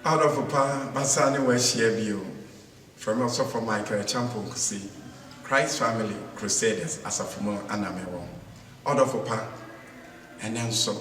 Out of Papa, Basani Weshiabio, from also for Michael Champo Kusi, Christ Family Crusaders as a former Anamewo. Out of Papa, and then so,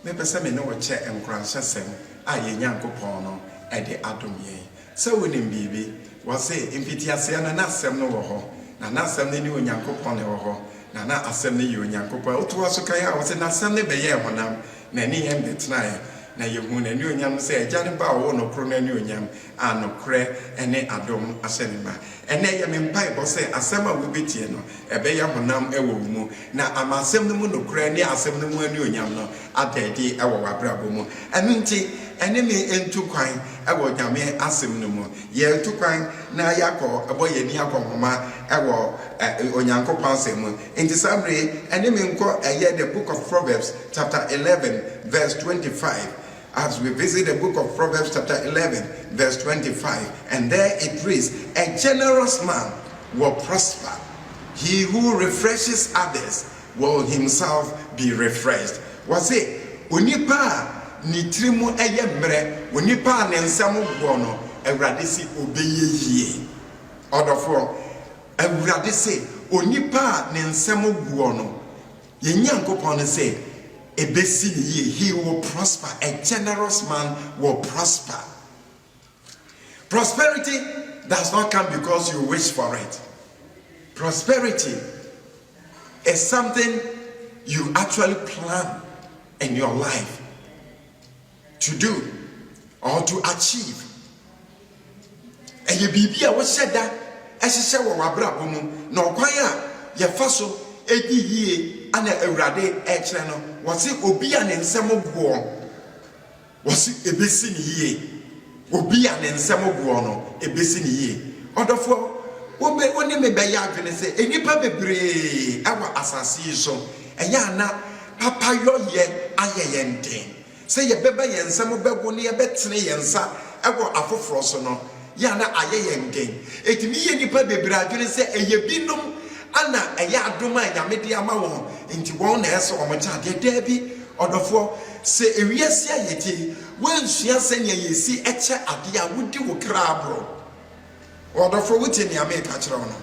maybe some know a chair and grand session, I yanko pono, at the Adomie. So winning baby was say, in Pitiasiana, not some no ho, Nana some the new yanko pono, Nana assembly you yanko po, Tuasukaya was in assembly by Yamanam, Nanny and the tonight. Na yehu na new nyam say agane ba wo no kro na new nyam anokre ene adom asenima ene ye me mpai bo say asema wo betie no ebe ya honam ewo mu na amasem no mu nokre ne asem no mu anu nyam no adadi ewo wabrabo mu enu nti ene me entu kwan ewo nyame asem no mu ye entu kwan na yakọ ebo ye ni akọhoma ewo onyankopon asem mu nti samre ene me nko eye the book of Proverbs chapter 11 verse 25 as we visit the book of Proverbs chapter 11 verse 25, and there it reads, a generous man will prosper. He who refreshes others will himself be refreshed. Was it onipa ni trimu eye mre onipa ne nsam gwo no awurade si obeye yie odofo awurade se onipa ne nsam gwo no ye nyankopon se he will prosper. A generous man will prosper. Prosperity does not come because you wish for it. Prosperity is something you actually plan in your life to do or to achieve. And you be a was said that as you say, Wabrabomu, no kwaya, your faso, edi ye, and a rade echano. Was it Obia and Samoguon? Was it a basin ye? Obia and Samoguono, a basin ye. Or therefore, only me by Yagan say, a nipa be brave, our assassination, and yana, Papa yo ye, ayente. Say a beba and some begoni a betsney and sa, our afrofrosono, yana ayente. It me a nipa be brave, say a yebinum. Ana eya adoma ya media ma wo nti won na eso omocha de debi odofo se ewiase ayeti wansua sanya yesi eche ade a wudi wo krabro odofo wuti ni ameka kire wono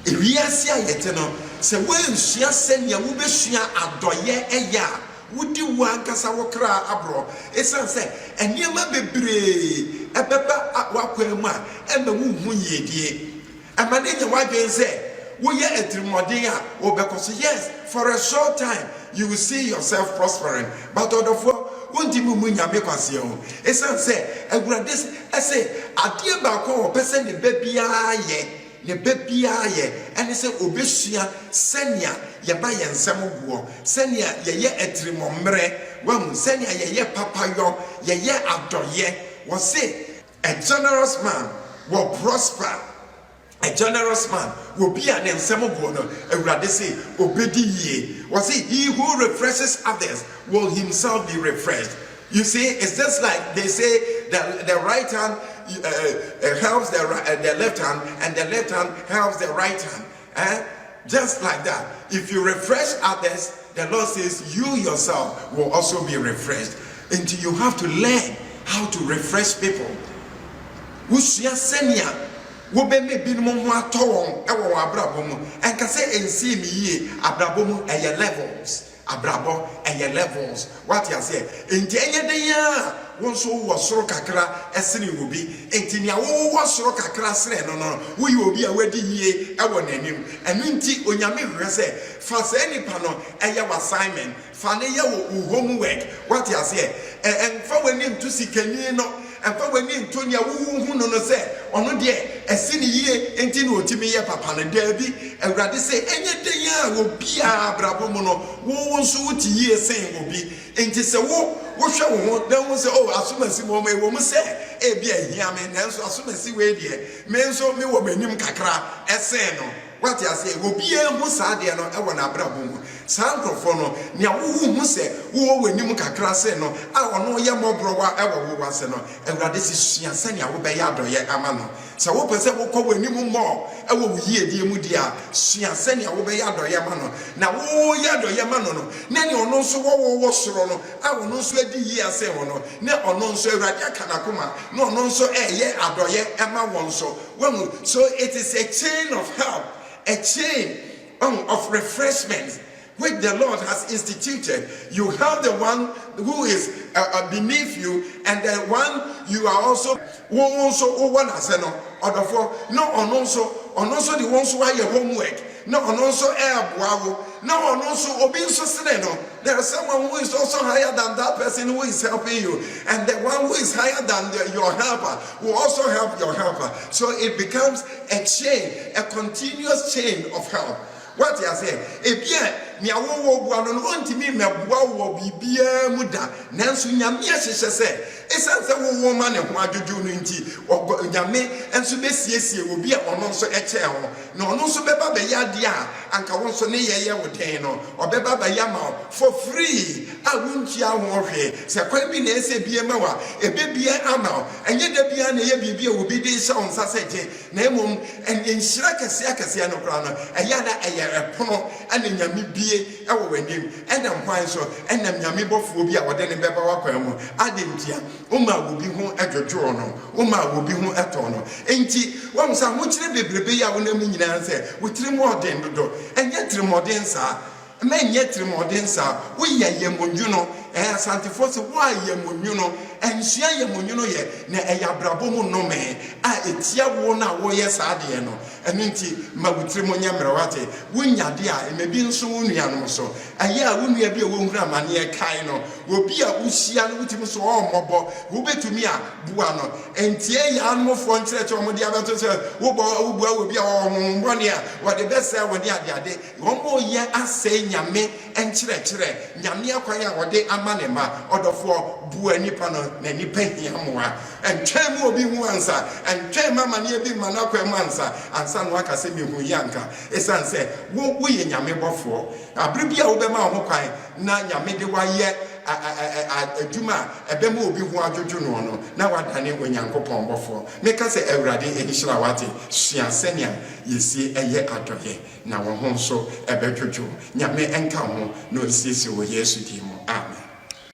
ewiase ayeti no se wansua sanya wo besua adoye eya wudi wo ankasa wo kra abro esan se eniema bebre ebeba wakwemu a ema wo hu yedie amane nya wadwen se yes, for a short time you will see yourself prospering. But it's say I say adia ba ko person the baby and it say obesia senia ye ba ye nsem guo senia ye etrimomre wamu senia ye papa yo ye adoye was say a generous man will prosper. A generous man will be an ensemogono, a radisi, obedi ye. Was it he who refreshes others will himself be refreshed? You see, it's just like they say that the right hand helps the left hand, and the left hand helps the right hand. Just like that. If you refresh others, the Lord says you yourself will also be refreshed. Until you have to learn how to refresh people. Ushia senia. Wobe me binum ho atowon ewo abrabomu enka se ensi mi ye abrabomu eye levels abrabo eye levels what you say enti enye den ya won so wo soro kakra esene obi enti nia wo soro kakra sere no wo ye obi a wadi yie ewo nanim enu nti onyame hwe se fa se nipa no eye wa assignment fa ne ye wo homework what you say en fa wani ntu sikani no and when you turn your woo no say, or no dear, a sinny ye, and tin to me, papa and derby, and rather say, anything will be a bravo mono, who so to ye saying will be, and tis a war, what shall we want? Then we say, oh, as soon as you may woman say, eh, be a yaman, and so as soon as you wait here, men so me woman, kakra, a seno. What I say will be a musadia no ewana brabo sankrofono nia wo say wo wanim kakra se no a ono ye mobrowa ewo wo wase no ewrade sisua sania wo be ya doye ama no Sa wo pese wo kɔ w'anim mo ɛwɔ wo yiedie mu dia sua sɛnea wo bɛyɛ adɔyɛ ma no na wo yɛ adɔyɛ ma no na ne ɔno nso wo soro no a ɔno nso adi yie asɛ wo no na ɔno nso Awurade aka n'akoma na ɔno nso ɛyɛ adɔyɛ ɛma wɔn so so it is a chain of help, a chain of refreshment which the Lord has instituted. You have the one who is beneath you, and the one you are also one as no odofo no ononso the ones who are your homework no ononso boawo no ononso obi nso sene no. There is someone who is also higher than that person who is helping you, and the one who is higher than your helper will also help your helper. So it becomes a chain, a continuous chain of help. What you say? Me awo bua no ontimi meboa wo bibia mu da nanso nyame ahyehyɛ sɛ esanse wo ma ne ho adwodwo no nti nyame enso besiesie obi a ɔno nso ɛkyɛ ho na ɔno nso bɛba bɛyɛ ade a anka wo nso ne yɛyɛ wo den no ɔbɛba bɛyɛ ma for free a wontua ho hwɛ sɛ kwan bi na ɛsɛ bie ma wa ebebie ama ɛnyɛ da bia na yɛ bibia obi de hyɛ on sase gye na emom ɛnhyira kɛse no kra no ɛyɛ na ɛyɛ ɛpono ɛne nyame ɛwɔ w'anim ɛnam kwan so ɛnam nyame bɔfoɔ bi a wɔde ne bɛba wakwan mu adentia woma wobi ho adwodwo no woma wobi ho ɛtɔ no enti wɔn sa ho kyerɛ bebrebe yi a wonam nyinaa sɛ wotiri mu ɔden dodo ɛnyɛ tiri mɔden saa ɛnyɛ tiri mɔden saa woyɛ yɛmɔnwu no asantefo se wo ayɛmɔnwu no ɛnsua yɛmɔnwu no yɛ na ɛyɛ abrabɔ mu nnome a etia wo na woyɛ saa deɛ no ɛno nti ma wotiri mu nyɛ mmerɛwate wonya de a emebi nso wo nuanom so ɛyɛ a wo nua bi a wo nhura maneɛ kae no obi a wohyia no wotimi so ɔmmɔbɔ wobɛtumi a bua no ɛntie yɛ anomfoɔ nkyerɛkyerɛ ɔmo de abɛto sɛ wobua obi a ɔhombɔne a wɔde bɛsɛ wɔde adeade wɔn yɛ asɛe nyame nkyerɛkyerɛ nyame akwan a wɔde ama ne ma ɔdɔfoɔ bua nipa no na nipa hia mmoa ɛntwɛn mu obi hu ansa ɛntwɛn ma maneɛ bi ma nakwan mu ansa no aka sɛ mehu yanka esan sɛ wo yɛ nyame bɔfoɔ abere bi a wobɛma ho kwan na nyame de wayɛ adwuma ɛbɛma obi ho adwodwo no na wadane onyankopɔn bɔfoɔ meka sɛ Awurade ɛnhyira wate sua sɛnea yɛsie ɛyɛ adɔyɛ na wɔn ho nso ɛbɛdwodwo nyame ɛnka ho na ɔsiesie wɔ Yesu din mu amen.